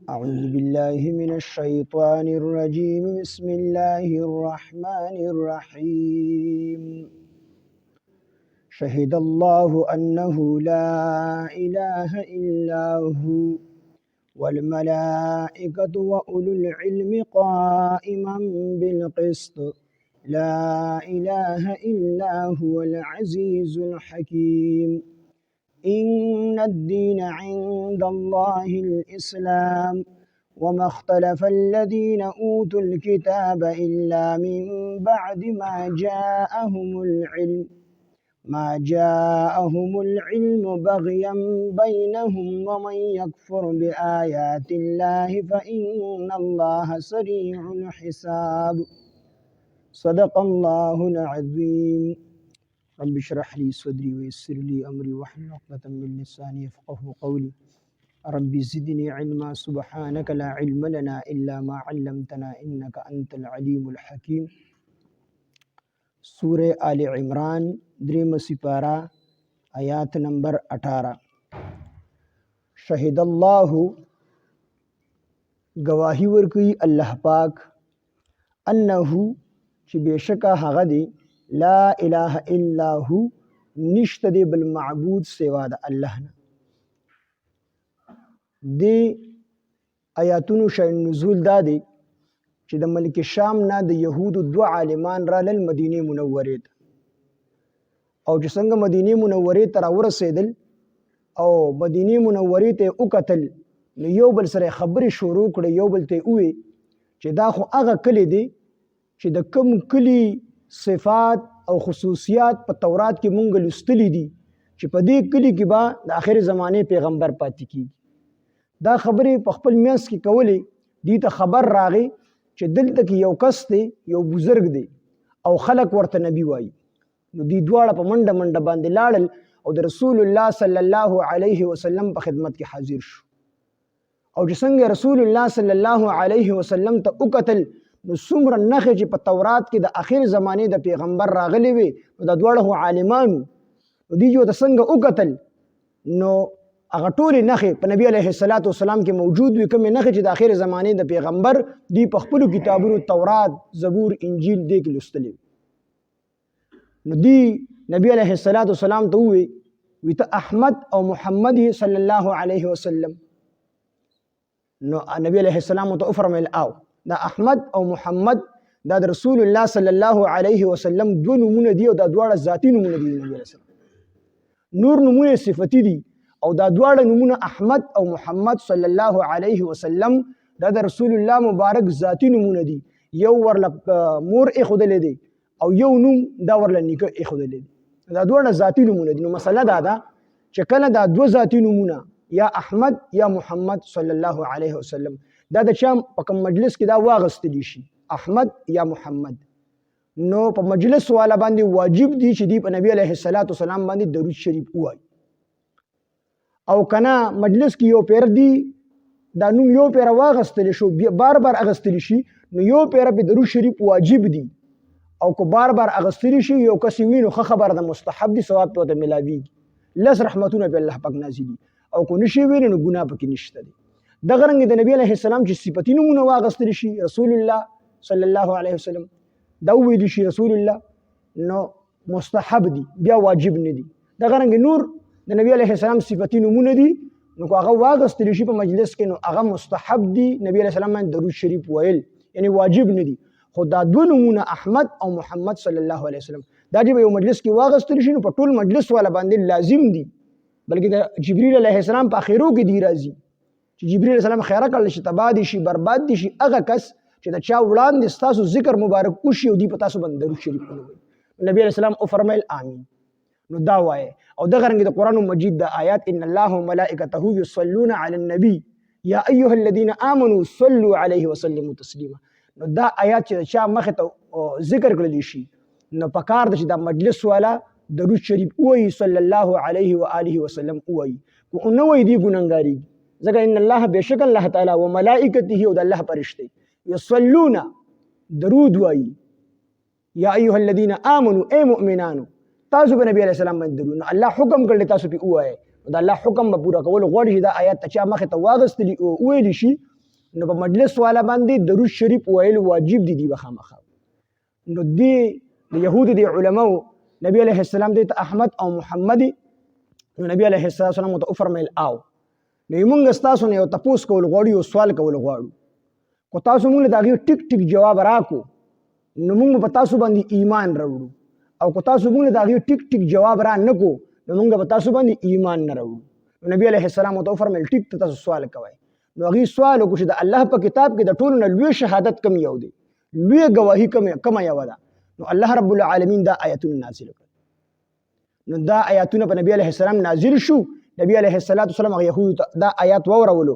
أعوذ بالله من الشيطان الرجيم بسم الله الرحمن الرحيم شهد الله أنه لا إله إلا هو والملائكة وأولو العلم قائما بالقسط لا إله إلا هو العزيز الحكيم إن الدين عند الله الإسلام وما اختلف الذين أوتوا الكتاب إلا من بعد ما جاءهم العلم بغيا بينهم ومن يكفر بآيات الله فإن الله سريع الحساب صدق الله العظيم رب اشرح لي صدري ويسر لي أمري واحلل عقدة من لساني يفقهوا قولي رب زدني علما سبحانك لا علم لنا إلا ما علمتنا إنك أنت العليم الحكيم سورة آل عمران دریم سپارہ آیات نمبر 18 شهد الله گواہی ورکوي الله پاک انه چې بشکه هغه دی لا اله الا هو نشته دی بل معبود سوا د الله نه دی آیاتونو شأن نزول دا دی چې د ملک شام نه د یهودو دو عالمان را لل مدینه منورې ته او چې څنګه مدینه منورې ته راورسېدل او مدینه منورې ته وکتل نو یو بل سره خبرې شروع کړې یو بل ته وې چې دا خو هغه کلی دی چې د کوم کلی صفات او خصوصیات په تورات کې مونږ لوستلي دي چې په دې کلی کې به د آخر زمانه پیغمبر پاتې کیږي دا خبرې په خپل میانس کې کولې دې ته خبر راغی چې دلته کې یو کس دی یو بزرګ دی او خلق ورته نبی وایي نو دې دواړه په منډه منډه باندې لاړل او د رسول الله صلی الله علیه وسلم په خدمت کې حاضر شو او چې څنګه رسول الله صلی الله علیه وسلم ته وکتل نو څومره نښې چې په تورات کې د آخر زمانې د پیغمبر راغلي وي نو د دواړه عالمانو نو دې جو ته څنګه وکتل نو هغه ټولې نښې په نبی علیه الصلاۃ والسلام کې موجود وي کومې نښې چې د آخر زمانې د پیغمبر دی په خپلو کتابونو تورات زبور انجیل دې کې لوستلي نو دی نبی علیه الصلاۃ والسلام ته وی ته احمد او محمد صلی الله علیه وسلم نو نبی علیه السلام ته فرمایل او دا احمد او محمد دا د رسول الله صلی الله علیه وسلم دو نمونه دي او دا دواړه ذاتی نمونه دي نبی علیه السلام نور نمونه صفتی دي او دا دواړه نمونه احمد او محمد صلی الله علیه وسلم دا د رسول الله مبارک ذاتی نمونه دي یو ورله مور اخودلې دي او یو نوم دا ورله نیکه اخودلې دي دا دواړه ذاتی نمونه دي نو مسله دا ده چې کله دا دو ذاتی نمونه یا احمد یا محمد صلی الله علیه وسلم دا د چا په کوم مجلس کې دا واغستلی شي احمد یا محمد نو په مجلس والا باندې واجب دي چې دی په نبی علیه الصلاۃ والسلام باندې درود شریف وایي او کنا مجلس کې یو پیر دی دا نوم یو پیر واغستلی شو بار بار اغستلی شي نو یو پیر په درود شریف واجب دی او کو بار بار اغستلی شي یو کس وینو خبر ده مستحب دي ثواب ته ملاویږي لس رحمتونه په الله پاک نازلي او کو نشي وینو نو ګناه پکې نشته دي دغه رنګ د نبی علیه السلام چې صفتی نمونه واغستلی شي رسول الله صلی الله علیه وسلم دا ویل شي رسول الله نو مستحب دي بیا واجب نه دي دغه رنګ نور د نبی علیه السلام صفتی نمونه دي نو هغه واغستلی شي په مجلس کې نو هغه مستحب دي نبی علیه السلام باندې درود شریف ویل یعنی واجب نه دي خو دا دو نمونه احمد او محمد صلی الله علیه وسلم دا چې یو مجلس کې واغستلی شي نو په ټول مجلس والا باندې لازم دي بلکې د جبرئیل علیه السلام په اخرو کې دی راځي چې جبرئیل علیه السلام خیره کړل شي تباه دي شي برباد دي شي هغه کس چې د چا وړاندې ستاسو ذکر مبارک وشي او دی په تاسو باندې درود شریف ووایي نبی علیه السلام او فرمایل آمین نو دا وایي او دغه رنګ د قران مجید د آیات ان الله وملائکته یصلون علی النبی یا ایها الذین آمنوا صلوا علیه وسلموا تسلیما نو دا آیات چې چا مخ ته ذکر کړل شي نو پکار د چې دا مجلس والا درود شریف وایي صلی الله علیه و آله وسلم وایي کو نو وایي دی ګناګاری ځکه ان الله بشک الله تعالی و ملائکته او د الله فرشتي یصلون درود وایي یا ایها الذین آمنوا ای مؤمنانو تاسو په نبی علیہ السلام باندې درود الله حکم کړل تاسو په وایي دا الله حکم به پورا کول غواړي دا آیات چې مخه ته واغستلی او ویل شي نو په مجلس والا باندې درود شریف ویل واجب دي به خامخا. نو د یهودو د علماو نبی علیه السلام دی ته احمد او محمد، نو نبی علیه السلام ته وفرمیل آو نو موږ ستاسو نه یو تپوس کول غواړو، یو سوال کول غواړو، کو تاسو موږ ته هغې ټیک ټیک جواب راکو نو موږ په تاسو باندې ایمان راوړو، او کو تاسو موږ ته هغې ټیک ټیک جواب را نه کو نو موږ په تاسو باندې ایمان نه راوړو. نو نبی علیه السلام ته وفرمیل ټیک ته تاسو سوال کوئ. نو هغې سوال وکړو چې د الله په کتاب کې د ټولو نه لوی شهادت کوم یو دی، لوی ګواهي کومه یوه ده؟ نو الله رب العالمین دا آیتونه نازل کړل. نو دا آیاتونه په نبی علیه السلام نازل شو. نبی علیه السلام هغه یهودو ته دا آیات واورولو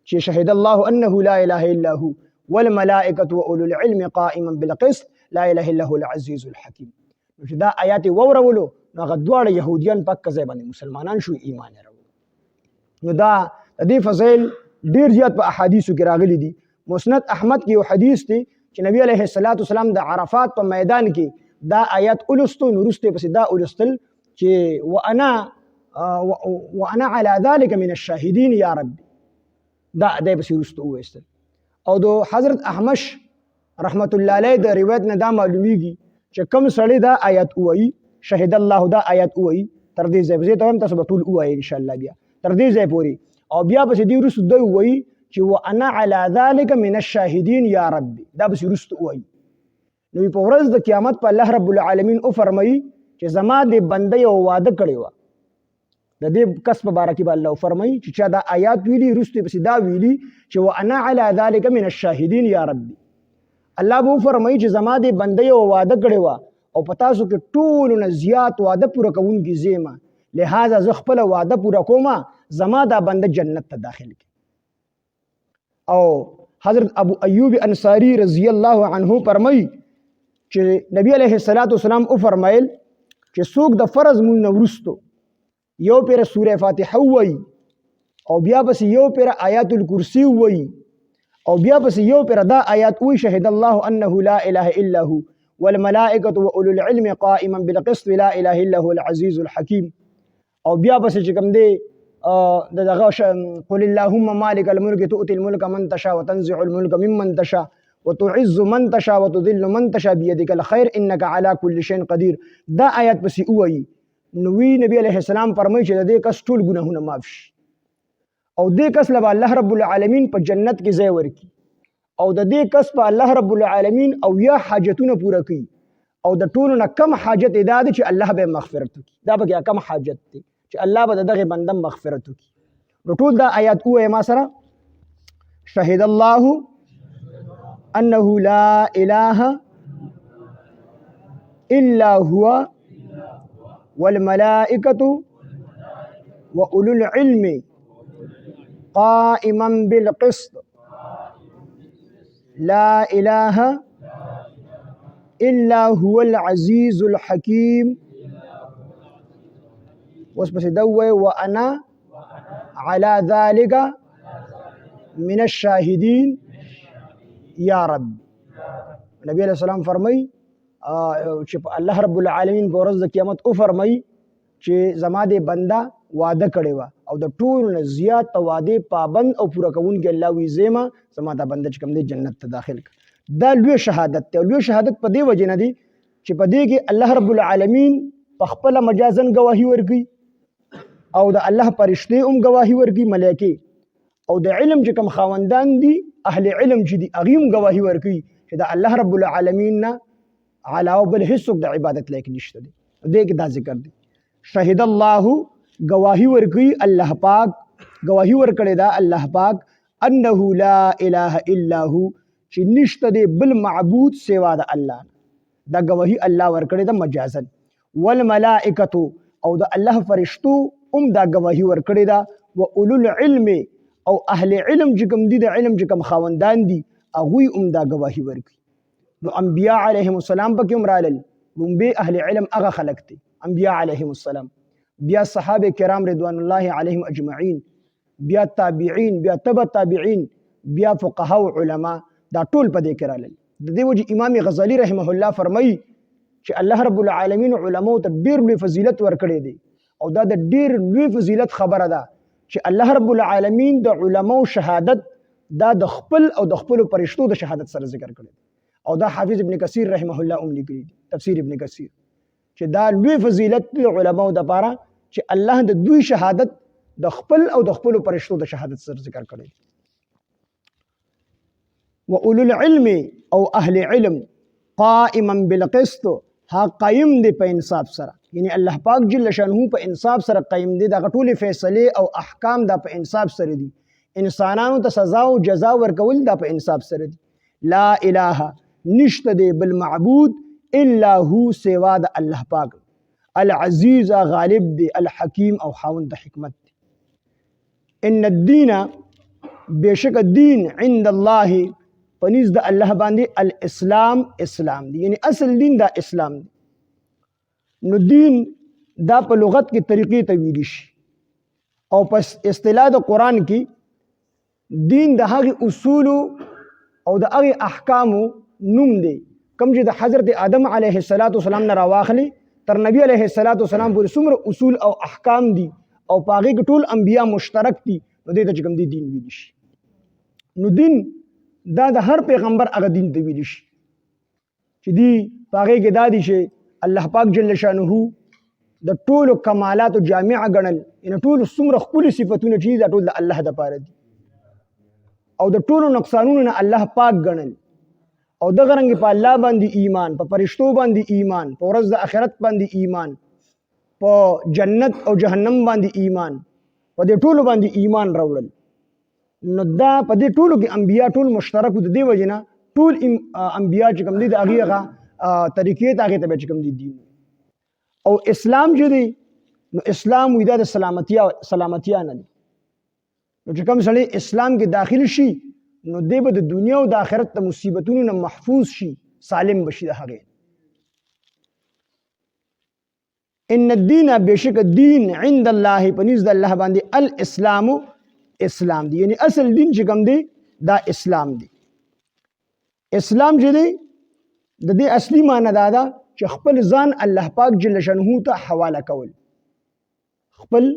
چې شهد الله انه لا اله الا هو والملائکة واولو العلم قائما بالقسط لا اله الا هو العزیز الحکیم. نو چې دا آیات واورولو نو هغه دواړه یهودیان په ځای باندې مسلمانان شو، ایمان یې راوړ. نو دا د دې فضایل ډیر زیات په احادیثو کې راغلي دي. مسند احمد کې یو حدیث دی چې نبی علیه السلام د عرفات په میدان کې دا آیات ولستو، نو وروسته پسې دا ولستل چې وانا على ذلك من الشاهدين یا رب، دا دی پسې وروسته وویستل. او د حضرت احمش رحمت الله علیه د روایت نه دا معلومیږي چې کوم سړی دا آیات ووایي، شهد الله دا آیات ووایي تر دې ځای پسې ته هم تاسو به ټول ووایي انشاءالله بیا تر دې ځای پورې، او بیا پسې دې وروسته دوی ووایي چې وانا على ذلك من الشاهدين یا رب، دا پسې وروسته ووایي. نو په ورځ د قیامت په الله رب العالمین وفرمایي چې زما د بنده یو واده کړی وه، د دې کس په باره کې به الله وفرمایي چې چا دا آیات ویلي وروسته پسې دا ویلي چې وانا على ذلك من الشاهدين یا رب، الله به وفرمایي چې زما د بنده یو واده کړی وه او په تاسو کې ټولو نه زیات واده پوره کوونکي زه یم، لہذا زه خپله واده پوره کومه، زما دا بنده جنت ته داخل کړي. او حضرت ابو ایوب انصاری رضی الله عنه فرمایي چې نبی علیه السلام وفرمایل چې څوک د فرض مونځ نه وروستو یو پیره سوره فاتحه ووایي او بیا پسې یو پیره آیات الکرسی ووایي او بیا پسې یو پیره دا آیات ووایي شهد الله انه لا اله الا هو والملائکة واولو العلم قائما بالقسط لا اله الا هو العزیز الحکیم، او بیا پسې چې کوم دی دغه قل اللهم مالک الملک تؤتي الملک من تشاء وتنزع الملک ممن تشاء وتعز من تشاء وتذل من تشاء بيدك الخير انك على كل شيء قدير، دا آیات پسې ووایي. نو وی نبی علیه السلام فرمایي چې د دې کس ټول ګناهونه معاف شي او دې کس له الله رب العالمین په جنت کې ځای ورکړي، او د دې کس په الله رب العالمین او یا حاجتونه پوره کوي، او د ټولو نه کم حاجت دا دی چې الله به مغفرت وکړي. دا به کم حاجت دی چې الله به دغه بنده مغفرت وکړي. نو ټول دا آیات ووایه ما سره، شهد الله انه لا اله الا هو والملائکة واولو العلم قائما بالقسط لا اله الا هو العزیز الحکیم. اوس پسې دا ووایه وانا على ذلك من الشاهدين یا رب. نبی علیہ السلام فرمایي چې الله رب العالمین په ورځ د قیامت وفرمایي چې زما د بنده واده کړی وه او د ټولو نه زیات وعدې پابند او پوره کوونکی الله وي زیمه زما دا بنده چې کوم دی جنت ته داخل کړه. دا لوی شهادت دی، او لوی شهادت په دې وجې نه دی چې په دې کې الله رب العالمین په خپله مجازن ګواهي ورکوي او د الله فرشتې هم ګواهي ورکوي، ملایکې، او د علم چې کوم خاوندان دي اهل علم چې دي هغې هم ګواهي ورکوي چې د الله رب العالمین نه علاوه بل هیڅوک د عبادت لایق نشته دی. دې کې دا ذکر دی شهد الله گواهی ورکوي الله پاک، گواهی ورکړی دا الله پاک انه لا اله الا هو چې نشته دی بل معبود سوا د الله. دا گواهی الله ورکړی دا مجازن. والملائکة او د الله فرشتو هم دا گواهی ورکړی دا، و اولو العلم او اهل علم چې کوم دي د علم چې کوم خاوندان دي هغوی هم دا گواهی ورکوي. نو انبیاء علیهم السلام پکې هم رالل، لومبې اهل علم هغه خلق دي انبیاء علیهم السلام، بیا صحابه کرام رضوان الله علیهم اجمعین، بیا تابعین، بیا تبع تابعین، بیا فقها او علما، دا ټول په دې کې رالل. د دې وجه امام غزالی رحمه الله فرمایي چې الله رب العالمین علماو ته ډېر لوی فضیلت ورکړی دی، او دا د ډېر لوی فضیلت خبره ده چې الله رب العالمین د علماو شهادت دا د خپل او د خپل پرشتو د شهادت سره ذکر کړی او دا حافظ ابن کثیر رحمه الله هم لیکلی تفسیر ابن کثیر چې دا لوی فضیلت د علماو د پاره چې الله د دوی شهادت د خپل او د خپل پرشتو د شهادت سره ذکر کړی و اولو العلم او اهل علم قائما بالقسط ها قائم دی په انصاف سره یعنی الله پاک جل شانه په انصاف سره قائم دی د ټول فیصله او احکام د په انصاف سره دي انسانانو ته سزا او جزا ورکول د په انصاف سره دي لا اله نشته دی بالمعبود الا هو سوا د الله پاک العزیز غالب دی الحکیم او خاوند د حکمت دی ان الدین بشک الدین عند الله پنیز د الله باندې الاسلام اسلام دی یعنی اصل دین دا اسلام دی نو دین دا په لغت کې طریقې ته ویل شي او پس اصطلاح د قران کې دین د هغه اصول او د هغه احکام نوم دی کوم چې د حضرت آدم علیه السلام نه راواخلي تر نبی علیه السلام پورې څومره اصول او احکام دي او پاغه کې ټول انبیا مشترک دي نو دې ته کوم دی دین ویل شي نو دین دا د هر پیغمبر هغه دین ته ویل شي چې دی پاغه کې دا دي چې الله پاک جل شانه د ټولو کمالات جامع غنل ان ټول څومره خپل صفاتونه چې دا ټول د الله د پاره دي او د ټولو نقصانونو نه الله پاک غنل او دغه رنګ په الله باندې ایمان په فرشتو باندې ایمان په ورځ د آخرت باندې ایمان په جنت او جهنم باندې ایمان په دې ټولو باندې ایمان راوړل نو دا په دې ټولو کې انبیا ټول مشترک د دې وجنه ټول انبیا چې کوم دي د هغه طریقې ته هغه ته چې کوم دي دین او اسلام چې دی نو اسلام وې د سلامتیا نه دی نو چې کوم سړی اسلام کې داخل شي نو دی به د دنیا او د آخرت د مصیبتونو نه محفوظ شي سالم بشي د هغه ان الدین بشک الدین عند الله پنځ د الله باندې الاسلام اسلام دی یعنی اصل دین چې کوم دی دا اسلام دی اسلام چې دی د دې اصلي معنی دا ده چې خپل ځان الله پاک جل شانه ته حواله کول خپل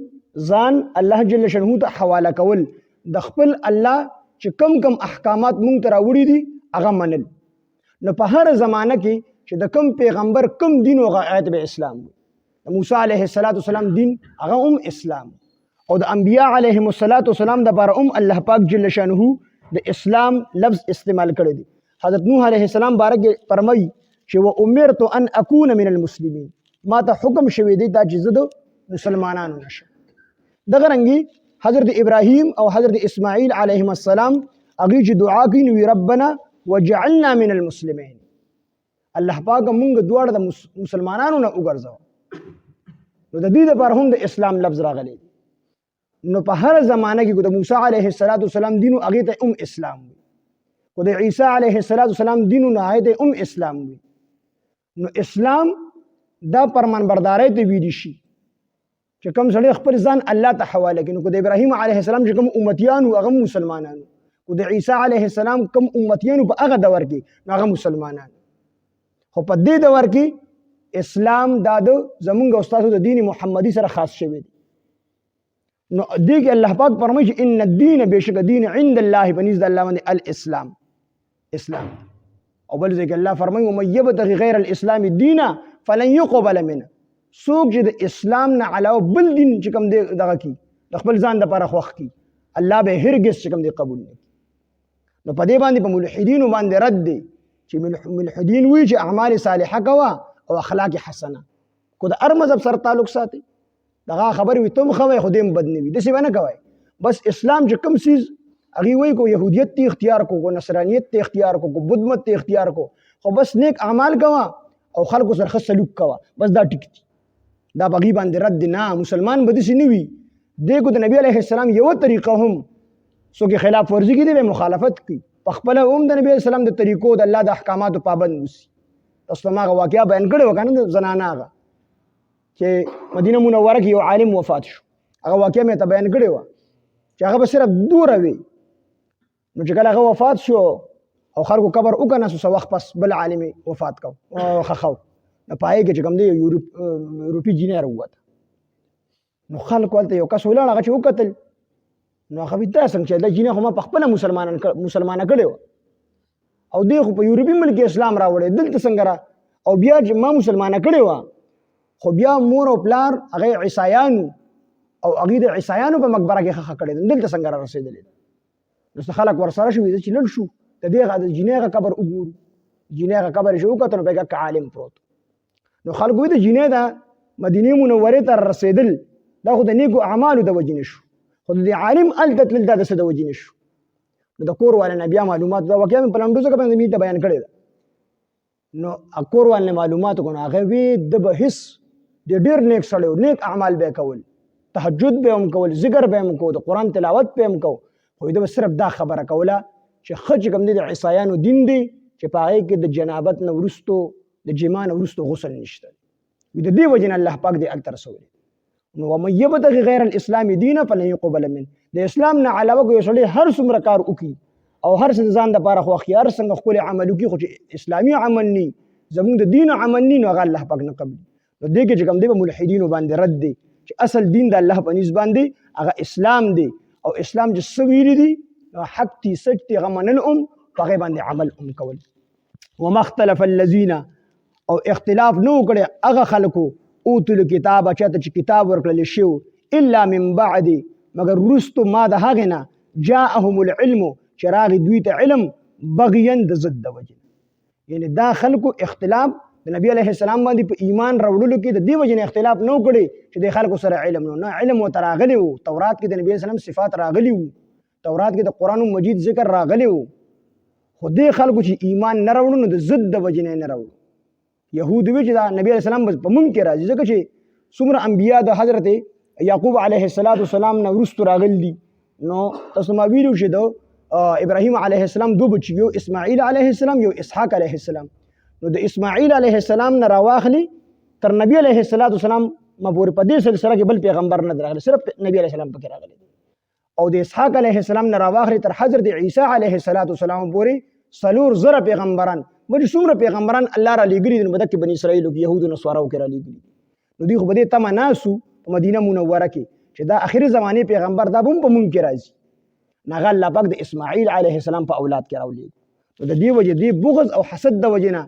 ځان الله جل شانه ته حواله کول د خپل الله چې کم کم احکامات مونږ ته راوړي دي هغه منل نو په هر زمانه کې چې د کم پیغمبر کم دین او غایت به اسلام د موسی علیه السلام دین هغه اسلام او د انبیاء علیهم السلام د لپاره الله پاک جل شانه د اسلام لفظ استعمال کړی دی حضرت نوح علیه السلام بارک فرمایي چې و امرت ان اكون من المسلمین ما ته حکم شوی دی دا چې زه د مسلمانانو نشم دغه رنګي حضرت ابراهیم او حضرت اسماعیل علیهم السلام هغه چې دعا کوي نو ربنا وجعلنا من المسلمین الله پاک مونږ دواړه د مسلمانانو نه وګرځاو نو د دې لپاره هم د اسلام لفظ راغلی نو په هر زمانه کې د موسی علیه السلام دین او هغه ته اسلام وي کو د عیسی علیه السلام دین او هغه ته اسلام وي نو اسلام دا پرمنبرداري ته ویل شي چې کوم سړی خپل ځان الله ته حواله کوي نو کو د ابراهیم علیه السلام چې کوم امتیان او هغه مسلمانانو کو د عیسی علیه السلام کوم امتیان په هغه دور کې هغه مسلمانان خو په دې دور کې اسلام دا د زمونږ استادو د دین محمدي سره خاص شوی دی نو دیگه الله پاک فرمایي چې ان الدین بشک دین عند الله بنز الله باندې الاسلام اسلام او بل ځکه الله فرمایي ومن يبتغي غیر الاسلام دینا فلن يقبل منه څوک چې د اسلام نه علاوه بل دین چې کوم دی دغه کی د خپل ځان لپاره خوښ کی الله به هرگز چې کوم دی قبول نه نو په دې باندې په ملحدین باندې رد دی چې ملحدین وی چې اعمال صالحه کوا او اخلاق حسنه کو د هر مذهب سره تعلق ساتي دغه خبر وي تم خوي خودم بد نه وي د څه نه کوي بس اسلام چې کوم سیز هغه وی کو يهوديت ته اختیار کو نصرانيت ته اختیار کو بدھ مت ته اختیار کو خو بس نیک اعمال کوا او خلکو سره ښه سلوک کوا بس دا ټیک دا بغي باندې رد نه مسلمان بد شي نه وي دغه د نبی عليه السلام یو طریقه هم سو کې خلاف ورزي کې دی مخالفت کوي په خپل هم د نبی السلام د طریقو د الله د احکاماتو پابند وسی تاسو ما واقعیا بیان کړو کنه زنانه هغه چې مدینه منوره کې یو عالم وفات شو هغه واقعیا مې ته بیان کړی و چې هغه به صرف دوره وي نو چې کله هغه وفات شو او خلکو قبر وکنه سو وخت پس بل عالم وفات کو او خخو نه پای کې چې کوم دی یورپی جینر ووت نو خلکو ولته یو کس ولاړ هغه چې وکتل نو هغه دا څنګه چې د جینې خو ما په خپل مسلمانه کړي او دی خو په یورپی ملک اسلام راوړی دلته څنګه را او بیا چې ما مسلمانه کړي خو بیا مور او پلار هغه عیسایانو او هغه د عیسایانو په مقبره کې خخ کړي دلته څنګه را رسیدلی نو خلک ورسره شو چې لړ شو د دې غا د جینې قبر وګورو جینې قبر شو کتنو په عالم پروت نو خلکو د جینې دا مدینه منوره ته رسیدل دا خو د نیکو اعمالو د وجې نشو خو د عالم التت لدا د څه د وجې نشو نو د کور والے بیا معلومات دا واقعا په لندو څخه باندې می ته بیان کړی نو اکور والے معلومات کو هغه وی د بحث د ډیر نیک سړیو نیک اعمال به کول تهجد به هم کول ذکر به هم کول د قران تلاوت به هم کول خو دا صرف دا خبره کوله چې خج کوم د عیسایانو دین دی چې په هغه کې د جنابت نه ورستو د جما نه ورستو غسل نشته د دې وجنه الله پاک دې التر سوی نو ومن يبتغي غیر الاسلام دینه فلن يقبل منه د اسلام نه علاوه کوي سړی هر څومره کار وکي او هر څه ځان د پاره خو خيار څنګه خپل عمل وکي خو چې اسلامي عمل ني زموږ د دین عمل ني نو الله پاک نه قبل نو دې کې چې کوم دی ملحدین باندې رد دی چې اصل دین د الله په نسبت باندې هغه اسلام دی او اسلام چې سویری دی حق تی سچ تی غمنل په باندې عمل کول وما اختلف الذين او اختلاف نو کړي هغه خلکو اوتل کتاب چاته چې کتاب ورکړل شو الا من بعد مگر رستو ما د هغه نه جاءهم العلم چراغ دوی ته علم بغيا د ضد د وجه یعنی دا خلکو اختلاف د نبی علیه السلام باندې په ایمان راوړلو کې د دې وجه اختلاف نو کړي چې د خلکو سره علم نه علم وتراغلی وو تورات کې د نبی علیه السلام صفات راغلی وو تورات کې د قران مجید ذکر راغلی وو خو دې خلکو چې ایمان نه راوړو نو د ضد د وجه نه راوړو يهود وی چې دا نبی علیہ السلام په مونږ کې راځي ځکه چې څومره انبیا د حضرت یعقوب علیه السلام نه وروسته راغلي نو تاسو ما ویلو چې د ابراهیم علیه السلام دوه بچي یو اسماعیل علیه السلام یو اسحاق علیه السلام نو د اسماعیل علیه السلام نه راواخلي تر نبی علیه السلام ما پورې په دې سلسله کې بل پیغمبر نه راغلی صرف نبی علیه السلام پکې راغلی او د اسحاق علیه السلام نه راواخلي تر حضرت عیسی علیه السلام پورې سلور زره پیغمبران مجه څومره پیغمبران الله را لېږلي دي نو بده کې بني اسرائیلو کې یهودو نصاراو کې را لېږلي نو دوی خو به دې تمه ناسو په مدینه منوره کې چې دا اخري زمانې پیغمبر دا به هم په مونږ کې راځي نو هغه الله پاک د اسماعیل علیه السلام په اولاد کې راولېږي نو د دې وجې دې بغض او حسد د وجې نه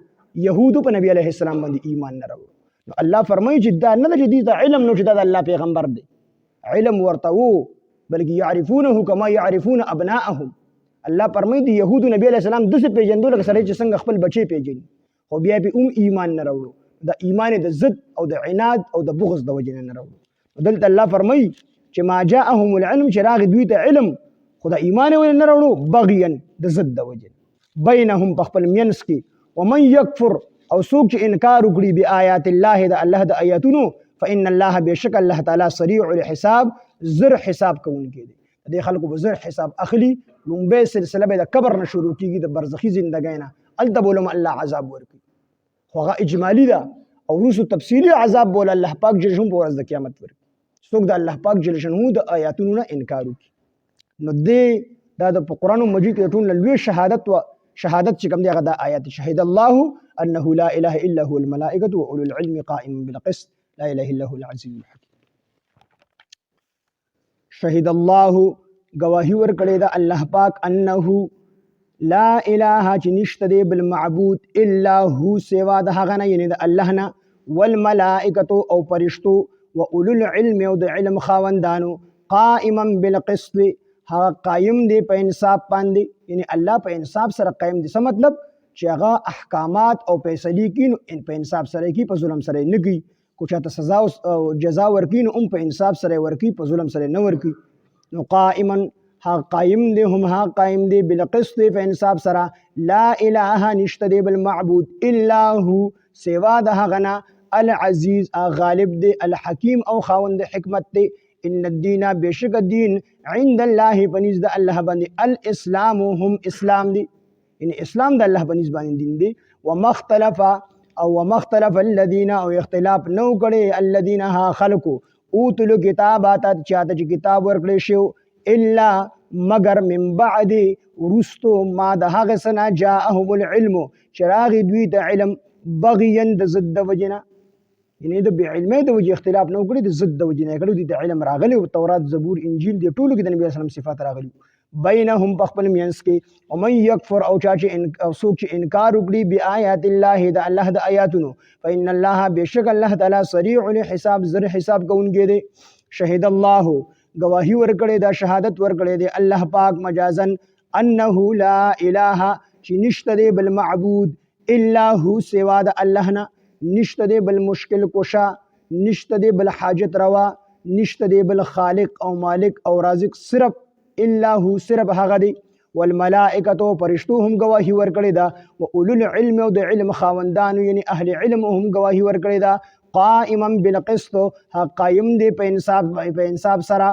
یهودو په نبی علیه السلام باندې ایمان نه راوړ نو الله فرمایي چې دا نه ده چې دې ته علم نو چې دا د الله پیغمبر دی علم ورته وو بلکې يعرفونه كما يعرفون ابناءهم الله فرمایي د يهودو نبی علیه السلام دسه پیژندو لکه سره چې څنګه خپل بچي پیژني خو بیا به ایمان نه راوړو د ایمان د ضد او د عناد او د بغض د وجې نه راوړو دلته الله فرمایي چې ما جاءهم العلم چې راغی دوی ته علم خو د ایمان ولې نه راوړو بغيا د ضد د وجې بینهم په خپل مینس کې ومن یکفر او څوک چې انکار وکړي بآیات الله د الله د آیاتونو فإن الله بشک الله تعالی سریع الحساب زر حساب کوونکی دی د خلکو به زر حساب اخلي لومبه سلسله به د قبر نه شروع کیږي د برزخی ژوندۍ نه الته بولم الله عذاب ورکړي خو هغه اجمالی ده او روسو تفصیلی عذاب بول الله پاک جل شانه په ورځ د قیامت ورکړي څوک د الله پاک جل شانه د آیاتونو نه انکار وکړي نو دا د قرآن مجید کې ټول لوی شهادت چې کوم دی هغه د آیات شهید الله انه لا اله الا هو الملائکه واولو العلم قائما بالقسط لا اله الا هو العزيز الحكيم شهید الله گواهی ورکړی دا الله پاک انه لا اله چې نشته دی بل معبود الا هو سوا د هغه نه یعنی د الله نه والملائکه او فرشتو واولو العلم او د علم خاوندانو قائما بالقسط هغه قائم دی په انصاف باندې یعنی الله په انصاف سره قائم دی څه مطلب چې هغه احکامات او فیصلې کین په انصاف سره کی په ظلم سره نه کی کو چاته سزا او جزا ورکین په انصاف سره ورکی په ظلم سره نه ورکی نو قائما ها قائم دی هم ها قائم دی بالقسط په انصاف سره لا اله نشته دی بل معبود الا هو سوا د هغه نه العزیز غالب دی الحکیم او خاوند حکمت دی ان الدین بشک الدین عند الله بنز د الله باندې الاسلام هم اسلام دی ان اسلام د الله بنز باندې دین دی وما اختلف الذين او اختلاف نو کړي الذين ها خلقو اوتلو کتابات چاته چې کتاب ورکړي شو الا مگر من بعد ورستو ما د هغه سنا جاءهم العلم چراغ دوی ته علم بغيا د ضد وجنا یعنی د بې علمۍ د وجې اختلاف نه وکړي، د ضد د وجې نه کړي، د علم راغلی او تورات زبور انجیل دې ټولو کې د نبی اسلام صفات راغلي بینهم په خپل منځ کې. ومن یکفر او څوک چې انکار وکړي بآیات الله د الله د آیاتونو فإن الله بشک الله تعالی سریع الحساب زر حساب کوونکی دی. شهد الله گواهی ورکړي دا شهادت ورکړي دی الله پاک مجازن انه لا اله چې نشته دی بل معبود الا هو سوا د الله نه، نشته دی بل مشکل کشا، نشته دی بل حاجت روا، نشته دی بل خالق او مالک او رازق صرف الا هو صرف هغه دی. والملائکه فرشتو هم گواهی ورکړي دا، و اولو العلم او د علم خاوندانو یعنی اهل علم هم گواهی ورکړي دا. قائما بالقسط قائم دی په انصاف سره.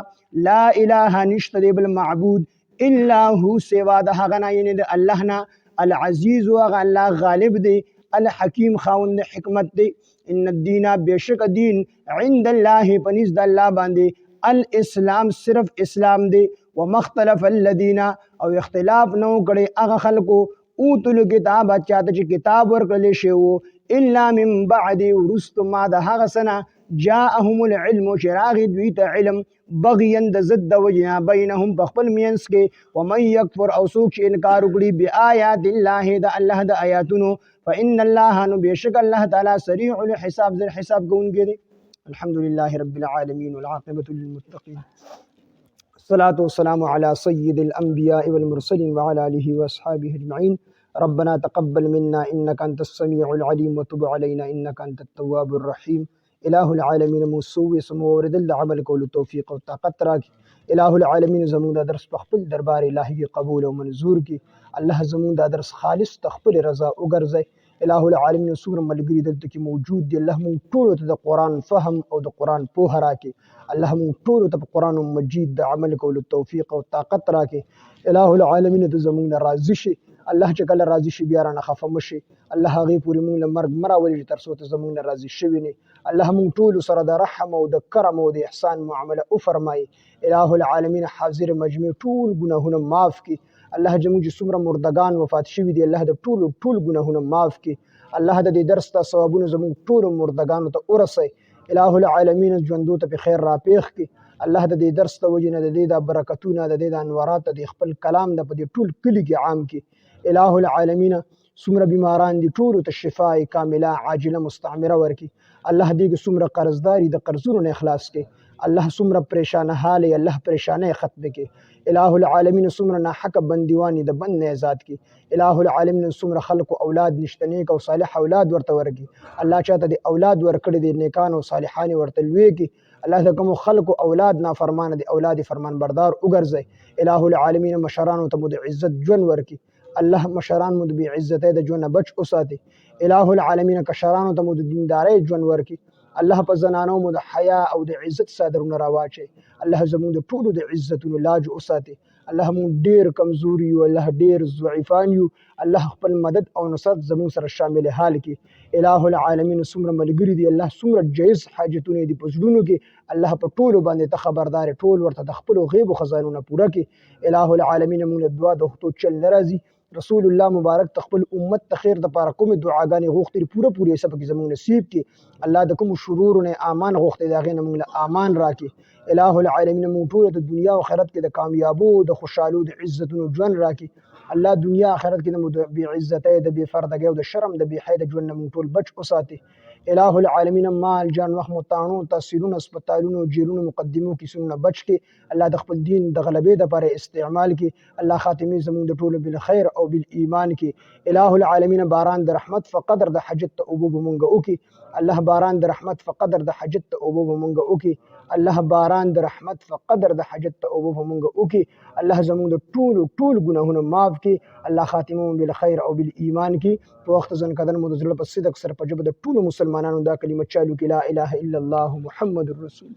لا اله نشته دی بل معبود الا هو سوا د هغه نه یعنی د الله نه. العزیز هغه الله غالب دی، الحکیم خاوند حکمت دی. ان الدین بشک دین عند الله پنځ د الله باندې الاسلام صرف اسلام دی. ومختلف الذین او اختلاف نو کړي هغه خلکو اوتل کتاب چاته چې کتاب ورکړل شی وو الا من بعد ورست ما د هغه سنه جاءهم العلم شراغ دوی ته علم بغیا د ضد د وجنا بینهم په خپل مینس کې. ومن یکفر او څوک چې انکار وکړي بآیات الله د الله د آیاتونو فإن الله نو بشک الله تعالی سریع الحساب زر حساب کوونکی دی. الحمد لله رب العالمین والعاقبة للمتقین. الصلاة والسلام على سيد الأنبياء والمرسلين وعلى آله وأصحابه أجمعين. ربنا تقبل منا إنك أنت السميع العليم وتب علينا إنك أنت التواب الرحيم. إله العالمين موسوي سمورد العمل كل توفيق وطاقت راكي. إله العالمين زمون دا درس بخبل دربار إلهي قبول ومنزور کی. الله زمون دا درس خالص تخبل رضا وګرځي. إله العالمين سور ملګری دلته کې موجود دی. الله مون ټول ته د قرآن فهم او د قرآن پوهه راکي. الله مون ټول ته قرآن مجید د عمل کولو توفیق او طاقت راکي. إله العالمین ته زمون راضي شي. الله چې کله راضي شي بیا رانه خفه مشي. الله هغه پوری مونږ له مرګ مراولي تر څو ته زمون راضي شوی نه. الله مون ټول سره د رحم او د کرم او د احسان معامله او فرمایي. إله العالمین حاضر مجمع ټول ګناهونه معاف کی. الله جموږ څومره مردگان وفات شوي دي الله د ټول ګناهونه معاف کی. الله د دې درس ته ثوابونه زموږ ټول مردگانو ته ورسي. إله العالمین ژوندو ته په خیر را پیښ کی. الله د دې درس ته وجنه د دې د برکتونه د دې د انوارات د خپل کلام د په دې ټول کلی کې عام کی. إله العالمین څومره بیماران دي ټول ته شفای کامله عاجله مستعمره ورکی. الله دې څومره قرضداري د قرضونو نه اخلاص کی. الله څومره پریشان حال الله پریشانه ختم کی. إله العالمین څومره ناحق بندیوانی د بند نه آزاد کی. إله العالمین څومره خلق اولاد نشته نیک او صالح اولاد ورته ورکی. الله چاته د اولاد ورکړي دي نیکان او صالحان ورته لوي کی. الله د کوم خلق اولاد نافرمان دي اولاد فرمان بردار وګرځي. إله العالمین مشران ته د عزت ژوند ورکی. الله مشران مو د بی عزت د ژوند بچ اوساتي. إله العالمین کشران ته د دینداري ژوند ورکی. الله په زنانو مو د حیا او د عزت صادرونه راواچي. الله زموږ د ټولو د عزتونو لاج اوساتي. الله مون ډیر کمزوري یو الله ډیر ضعیفان یو الله خپل مدد او نصرت زموږ سره شامل حال کی. إله العالمین څومره ملګری دی الله څومره جایز حاجتونه دي پزړونو کې الله په ټولو باندې ته خبردار ټول ورته د خپل غیب او خزانونه پوره کی. إله العالمین مون دعا د وختو چل ناراضي رسول الله مبارک تخپل امت ته خیر د پاره کوم دعاګانې غوښتي پوره سبق زموږ نصیب کی. الله د کوم شرور نه امان غوښتي دا غي موږ له امان راکي. إله العالمین موږ ټول د دنیا او آخرت کې د کامیابو د خوشحالو د عزتونو ژوند راکي. الله دنیا آخرت کې د بی عزتۍ د بی فردګۍ او د شرم د بی حیا د ژوند موږ ټول بچ اوساتي. إله العالمین مال جان وخت متانو تحصیلونو هسپتالونو جیلونو مقدمو کې سونه بچ کې الله د خپل دین د غلبې لپاره استعمال کې. الله خاتمه زموږ د ټولو بالخير او بالایمان کې. إله العالمین باران د رحمت فقدر د حاجت ته اوبو مونږ وکي. الله باران د رحمت فقدر د حاجت ته اوبو مونږ وکي. الله باران د رحمت فقدر د حاجت ته اوبو مونږ وکي. الله زموږ د ټول ګناهونه معاف کې. الله خاتمه بالخير او بالایمان کې. په وخت ځن کدن مو د زړه په صدق سره په جبه د ټولو مسلمانانو دا کلمه چالو کې لا اله الا الله محمد رسول